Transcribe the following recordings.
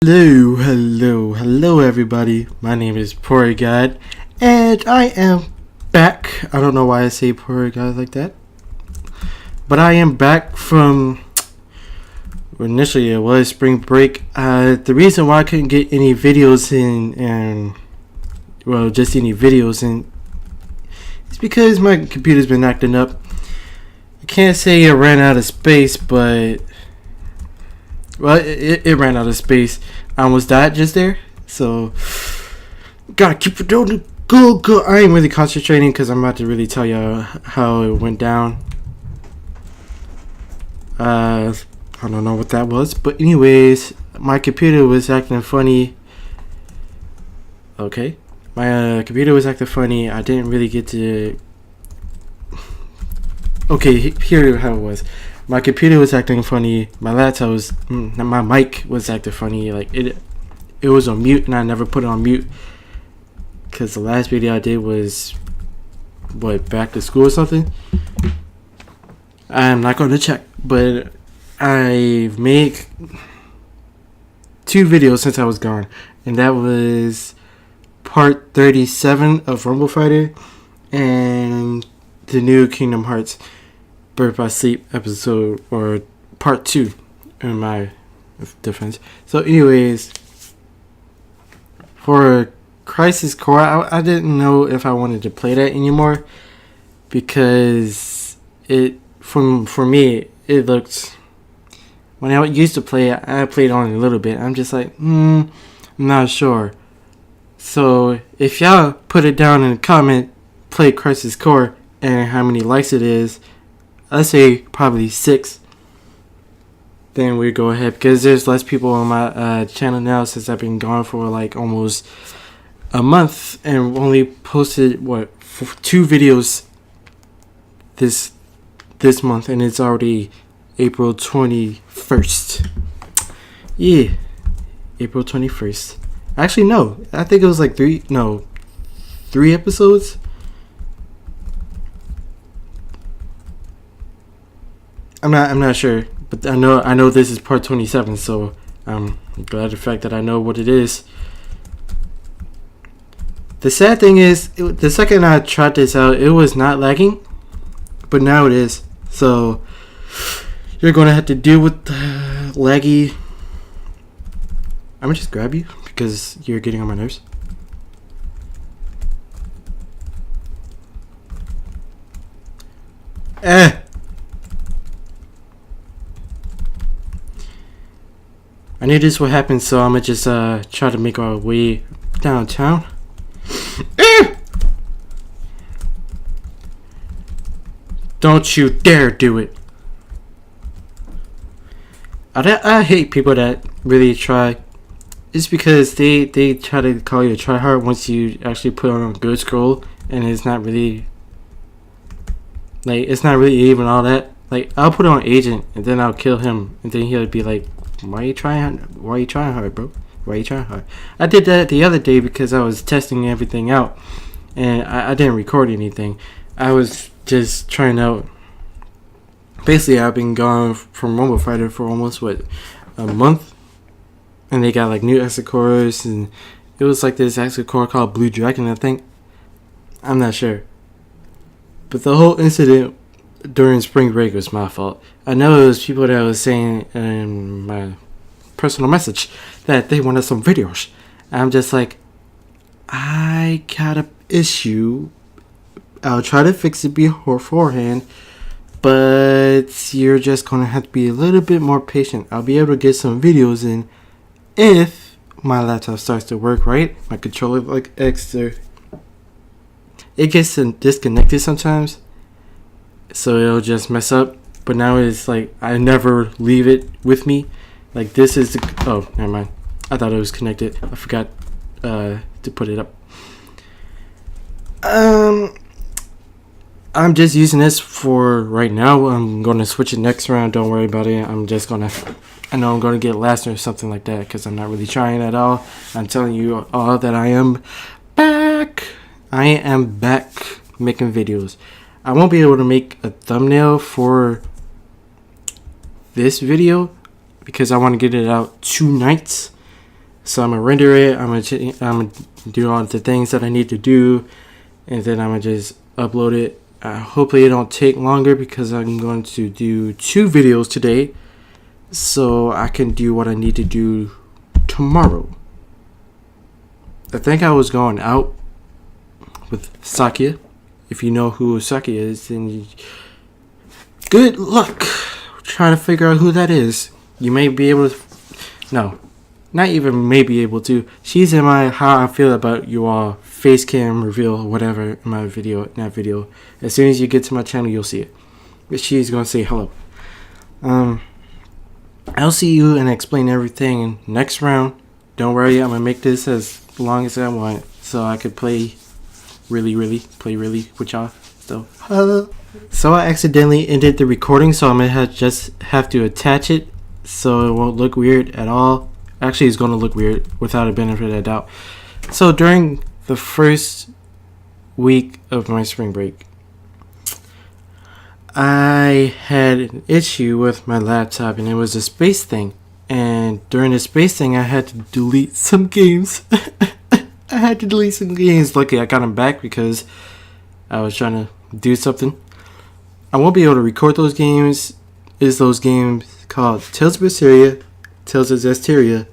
Hello everybody. My name is Poragod and I am back. I don't know why I say Poragod like that. But I am back from initially it was spring break. The reason why I couldn't get any videos in just any videos in is because my computer's been acting up. I can't say it ran out of space, but it ran out of space. I almost died just there, so gotta keep it doing. Go. I ain't really concentrating because I'm about to really tell you how it went down. I don't know what that was, but anyways, my computer was acting funny. Okay, my computer was acting funny. I didn't really get to. Okay, here how it was. My computer was acting funny. My laptop was, my mic was acting funny. Like it was on mute, and I never put it on mute because the last video I did was back to school or something. I'm not going to check, but I've made 2 videos since I was gone, and that was part 37 of Rumble Fighter and the new Kingdom Hearts Birth by Sleep episode, or part 2 in my defense. So anyways, for Crisis Core, I didn't know if I wanted to play that anymore because for me it looked, when I used to play it, I played on it a little bit. I'm just like, I'm not sure. So if y'all put it down in the comment, play Crisis Core, and how many likes it is, let's say probably 6, then we go ahead, because there's less people on my channel now since I've been gone for like almost a month and only posted 2 videos this month, and it's already April 21st. Yeah, April 21st. Actually, no, I think it was like 3 episodes. I'm not sure, but I know this is part 27, so I'm glad the fact that I know what it is. The sad thing is, the second I tried this out, it was not lagging, but now it is. So you're gonna have to deal with laggy. I'm gonna just grab you because you're getting on my nerves. I knew this would happen, so I'm gonna just try to make our way downtown. Don't you dare do it. I hate people that really try. It's because they try to call you a tryhard once you actually put on a good scroll, and it's not really even all that. Like, I'll put on agent and then I'll kill him, and then he'll be like, why are you trying hard, bro? Why are you trying hard? I did that the other day because I was testing everything out, and I didn't record anything. I was just trying out. Basically, I've been gone from Rumble Fighter for almost a month, and they got like new extra cores, and it was like this extra core called Blue Dragon, I think. I'm not sure, but the whole incident during spring break was my fault. I know it was people that was saying in my personal message that they wanted some videos. I'm just like, I got an issue. I'll try to fix it beforehand, but you're just gonna have to be a little bit more patient. I'll be able to get some videos in if my laptop starts to work right. My controller it gets disconnected sometimes, so it'll just mess up. But now it's like I never leave it with me. Like, this is oh, never mind. I thought it was connected. I forgot to put it up. I'm just using this for right now. I'm gonna switch it next round. Don't worry about it. I know I'm gonna get last or something like that because I'm not really trying at all. I'm telling you all that I am back. I am back making videos. I won't be able to make a thumbnail for this video because I want to get it out 2 nights. So I'm gonna render it. I'm gonna do all the things that I need to do, and then I'm gonna just upload it. Hopefully it don't take longer because I'm going to do 2 videos today, so I can do what I need to do tomorrow. I think I was going out with Sakia. If you know who Sakia is, then good luck trying to figure out who that is. You may be able to. No, not even may be able to. She's in my how I feel about you all face cam reveal or whatever in my video. In that video, as soon as you get to my channel, you'll see it. But she's gonna say hello. I'll see you and explain everything next round. Don't worry, I'm gonna make this as long as I want, so I could play really with y'all. So I accidentally ended the recording, so I'm gonna just have to attach it so it won't look weird at all. Actually, it's gonna look weird without a benefit of a doubt. So during the first week of my spring break, I had an issue with my laptop, and it was a space thing. And during the space thing, I had to delete some games. Luckily, I got them back because I was trying to do something. I won't be able to record those games. Is those games called Tales of Berseria, Tales of Zestiria.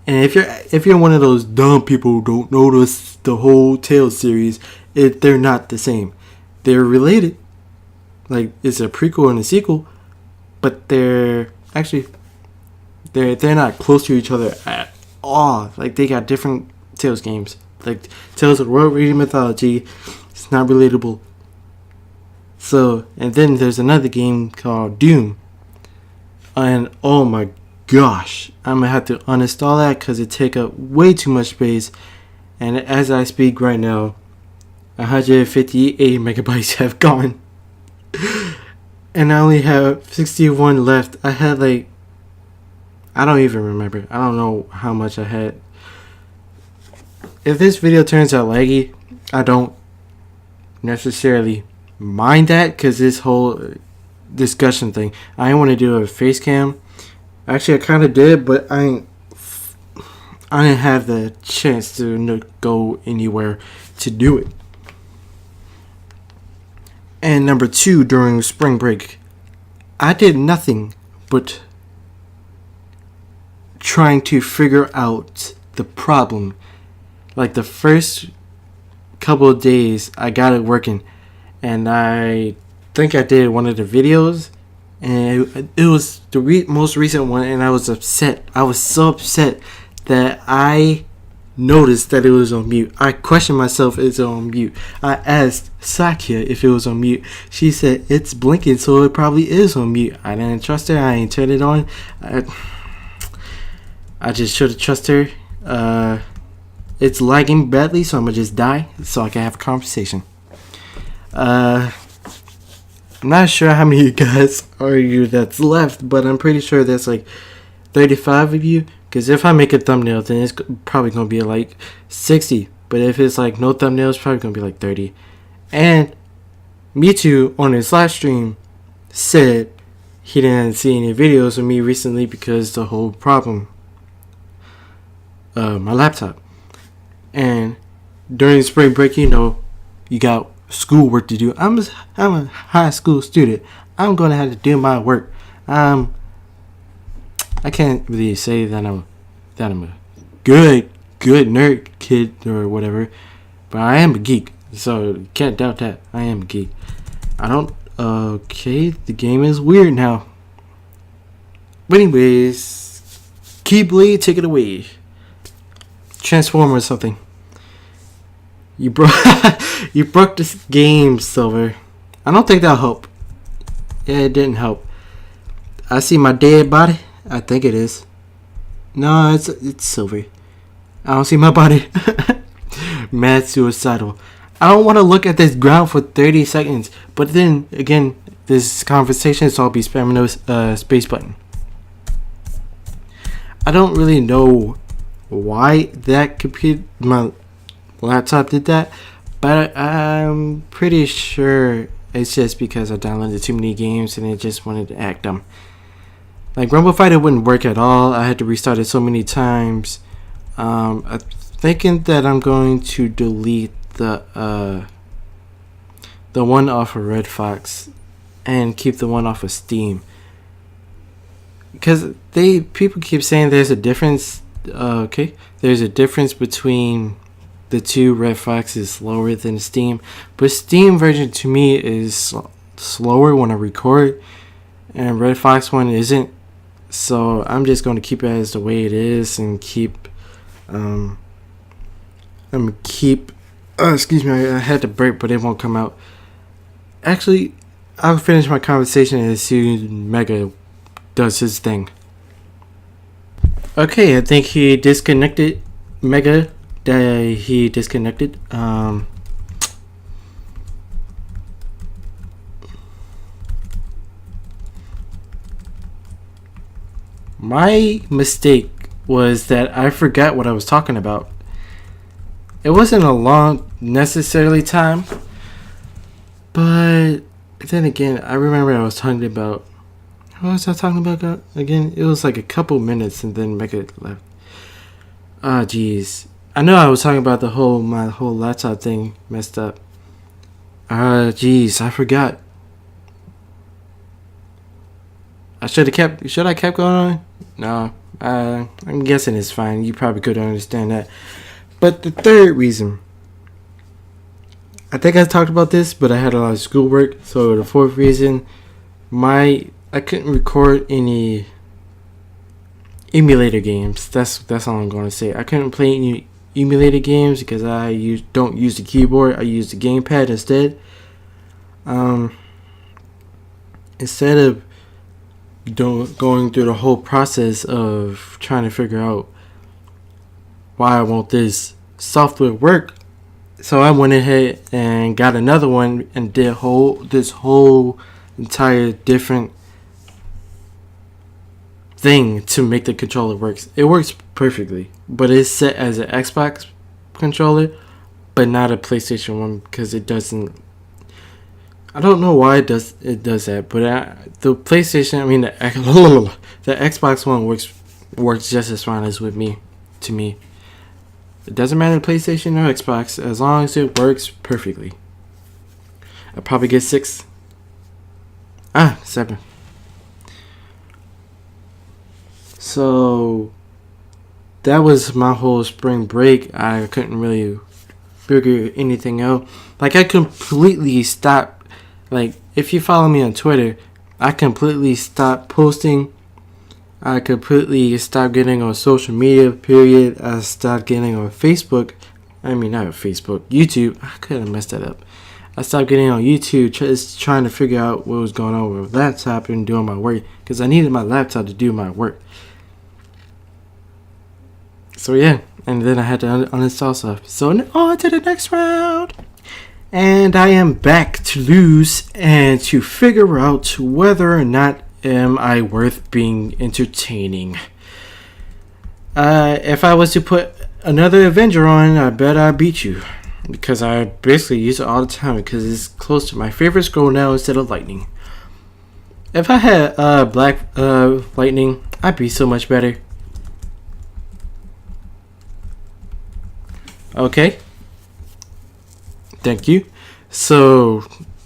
And if you're one of those dumb people who don't notice the whole Tales series, they're not the same. They're related. Like, it's a prequel and a sequel, but they're not close to each other at all. Like, they got different Tales games. Like, Tales of World Reading Mythology, it's not relatable. So, and then there's another game called Doom. And oh my gosh, I'm gonna have to uninstall that because it take up way too much space. And as I speak right now, 158 megabytes have gone. And I only have 61 left. I had I don't even remember. I don't know how much I had. If this video turns out laggy, I don't necessarily mind that, because this whole discussion thing, I didn't want to do a face cam. Actually, I kind of did, but I didn't have the chance to go anywhere to do it. And number 2, during spring break, I did nothing but trying to figure out the problem. Like, the first couple of days, I got it working, and I think I did one of the videos, and it was the most recent one, and I was upset. I was so upset that I noticed that it was on mute. I questioned myself, is it on mute? I asked Sakia if it was on mute. She said it's blinking, so it probably is on mute. I didn't trust her. I ain't turned it on. I just should have trusted her. It's lagging badly, so I'm gonna just die so I can have a conversation. I'm not sure how many of you guys that's left, but I'm pretty sure there's 35 of you. Because if I make a thumbnail, then it's probably going to be 60. But if it's no thumbnail, it's probably going to be 30. And Mewtwo on his live stream said he didn't see any videos of me recently because the whole problem. My laptop. And during spring break, you got schoolwork to do. I'm a high school student. I'm going to have to do my work. I can't really say that I'm a good nerd kid or whatever, but I am a geek, so you can't doubt that. I am a geek. Okay, the game is weird now. But anyways, Keyblade, take it away. Transform or something. You broke this game, Silver. I don't think that'll help. Yeah, it didn't help. I see my dead body. I think it is. No, it's Silver. I don't see my body. Mad suicidal. I don't want to look at this ground for 30 seconds. But then again, this conversation, so I'll be spamming the space button. I don't really know why my laptop did that, but I'm pretty sure it's just because I downloaded too many games and it just wanted to act dumb. Like Rumble Fighter wouldn't work at all. I had to restart it so many times. I'm thinking that I'm going to delete the one off of Red Fox and keep the one off of Steam, because people keep saying there's a difference. Okay, there's a difference between the two. Red Fox is slower than Steam, but Steam version to me is slower when I record, and Red Fox one isn't. So I'm just going to keep it as the way it is and keep. I'm gonna keep. Excuse me, I had to break, but it won't come out. Actually, I'll finish my conversation as soon as Mega does his thing. Okay, I think he disconnected. Mega, he disconnected. My mistake was that I forgot what I was talking about. It wasn't a long necessarily time, but then again, I remember I was talking about. What was I talking about again? It was like a couple minutes, and then Mega left. Ah, jeez. I know I was talking about my whole laptop thing messed up. Jeez, I forgot. Should I kept going on? No. I'm guessing it's fine. You probably could understand that. But the third reason, I think I talked about this, but I had a lot of schoolwork. So the fourth reason, I couldn't record any emulator games. That's all I'm going to say. I couldn't play any emulator games because I don't use the keyboard. I use the gamepad instead. Instead of going through the whole process of trying to figure out why won't this software work, so I went ahead and got another one and did this whole entire different thing to make the controller works. It works perfectly, but it's set as an Xbox controller, but not a PlayStation one because it doesn't. I don't know why it does that, but the PlayStation, the Xbox One works just as fine as with me. To me, it doesn't matter PlayStation or Xbox as long as it works perfectly. I probably get 6. 7. So that was my whole spring break. I couldn't really figure anything out. Like I completely stopped. Like, if you follow me on Twitter, I completely stopped posting. I completely stopped getting on social media, period. I stopped getting on Facebook. Not Facebook, YouTube. I could have messed that up. I stopped getting on YouTube, just trying to figure out what was going on with my laptop and doing my work. Because I needed my laptop to do my work. So, yeah. And then I had to uninstall stuff. So, on to the next round. And I am back to lose and to figure out whether or not am I worth being entertaining. If I was to put another Avenger on, I bet I beat you. Because I basically use it all the time because it's close to my favorite scroll now instead of Lightning. If I had Black Lightning, I'd be so much better. Okay. Thank you. So,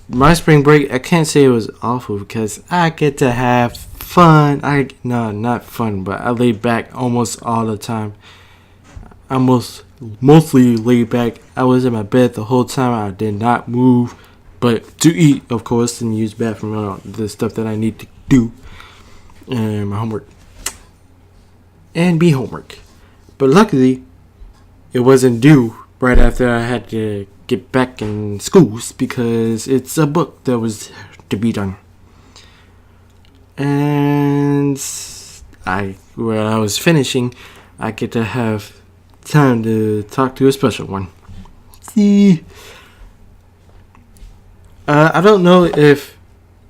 my spring break, I can't say it was awful because I get to have fun. Not fun, but I lay back almost all the time. I mostly laid back. I was in my bed the whole time. I did not move, but to eat, of course, and use bathroom and all the stuff that I need to do, and my homework, and be homework. But luckily, it wasn't due right after I had to get back in schools because it's a book that was to be done. And while I was finishing, I get to have time to talk to a special one. See, I don't know if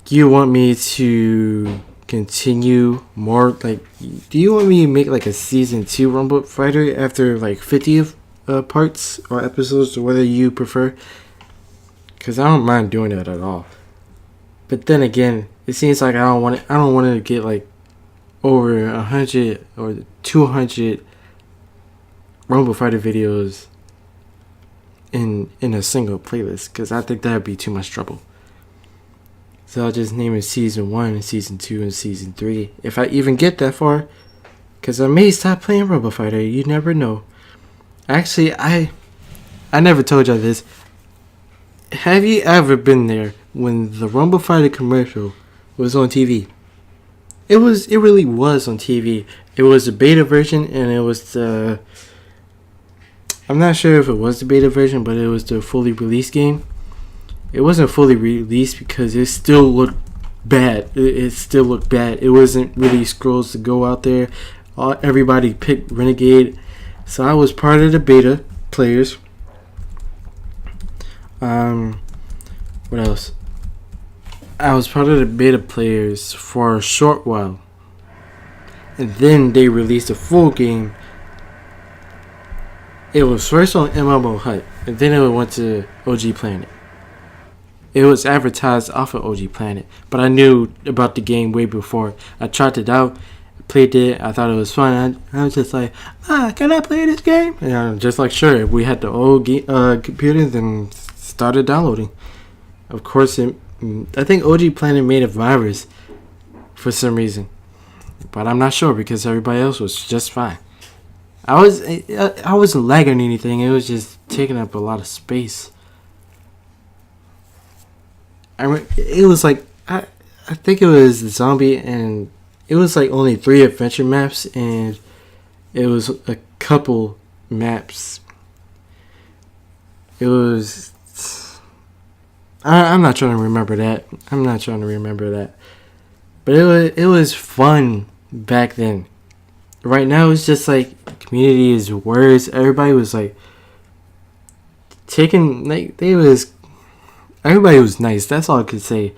you want me to continue more. Like, do you want me to make like a season 2 Rumble Fighter after like 50 parts or episodes, or whether you prefer? Because I don't mind doing that at all. But then again, it seems like I don't want it to get like over 100 or 200 Rumble Fighter videos in a single playlist, because I think that would be too much trouble. So I'll just name it Season 1 and Season 2 and Season 3, if I even get that far, because I may stop playing Rumble Fighter. You never know. Actually, I never told y'all this. Have you ever been there when the Rumble Fighter commercial was on TV? It really was on TV. It was the beta version, and it was the... I'm not sure if it was the beta version, but it was the fully released game. It wasn't fully released because it still looked bad. It still looked bad. It wasn't really scrolls to go out there. Everybody picked Renegade. So I was part of the beta players. What else? I was part of the beta players for a short while. And then they released a full game. It was first on MMO Hut, and then it went to OG Planet. It was advertised off of OG Planet, but I knew about the game way before. I tried it out, played it, I thought it was fun. I was just like, can I play this game? And I'm just like, sure. We had the old computer, then started downloading. Of course, I think OG Planet made a virus for some reason, but I'm not sure because everybody else was just fine. I wasn't lagging anything. It was just taking up a lot of space. It was like I think it was zombie, and it was like only 3 adventure maps, and it was a couple maps. It was... I'm not trying to remember that. But it was fun back then. Right now it's just like community is worse. Everybody was like taking, like, everybody was nice. That's all I could say.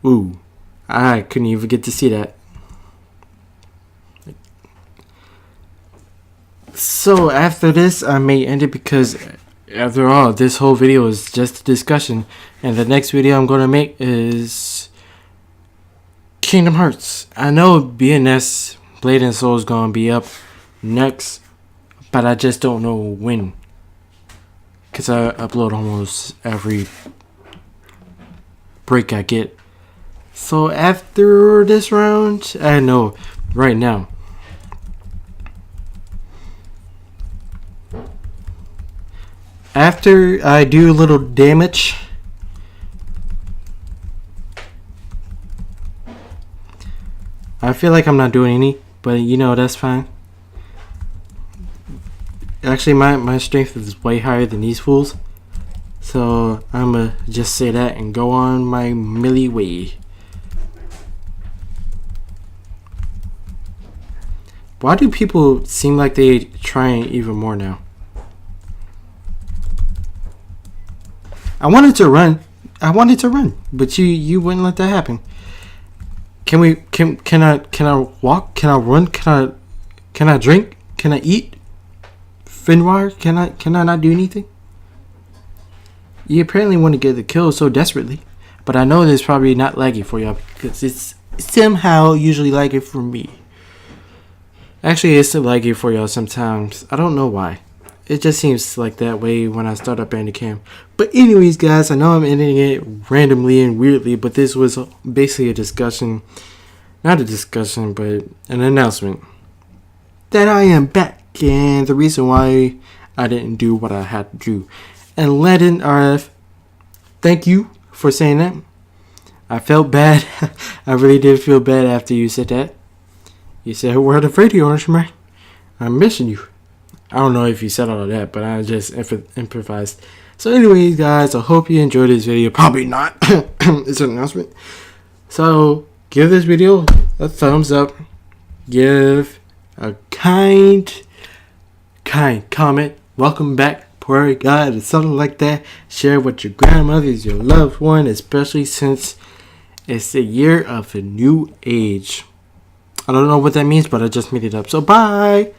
Ooh, I couldn't even get to see that. So after this, I may end it because after all, this whole video is just a discussion, and the next video I'm gonna make is Kingdom Hearts. I know BNS Blade and Soul is gonna be up next, but I just don't know when, because I upload almost every break I get. So after this round, I know right now, after I do a little damage, I feel like I'm not doing any, but you know, that's fine. Actually, my strength is way higher than these fools, so I'ma just say that and go on my merry way. Why do people seem like they trying even more now? I wanted to run, but you wouldn't let that happen. Can I walk? Can I run? Can I drink? Can I eat? Finwire? Can I not do anything? You apparently want to get the kill so desperately, but I know it's probably not laggy for y'all because it's somehow usually laggy for me. Actually, it's still laggy for y'all sometimes. I don't know why. It just seems like that way when I start up Bandicam. But anyways, guys, I know I'm ending it randomly and weirdly, but this was basically a discussion. Not a discussion, but an announcement that I am back, and the reason why I didn't do what I had to do. And Landon RF, thank you for saying that. I felt bad. I really did feel bad after you said that. You said, "Where the radio, orange man? I'm missing you." I don't know if you said all of that, but I just improvised. So anyways, guys, I hope you enjoyed this video. Probably not. It's an announcement. So give this video a thumbs up. Give a kind comment. Welcome back, Poragod, or something like that. Share with your grandmothers, your loved one, especially since it's the year of a new age. I don't know what that means, but I just made it up. So bye.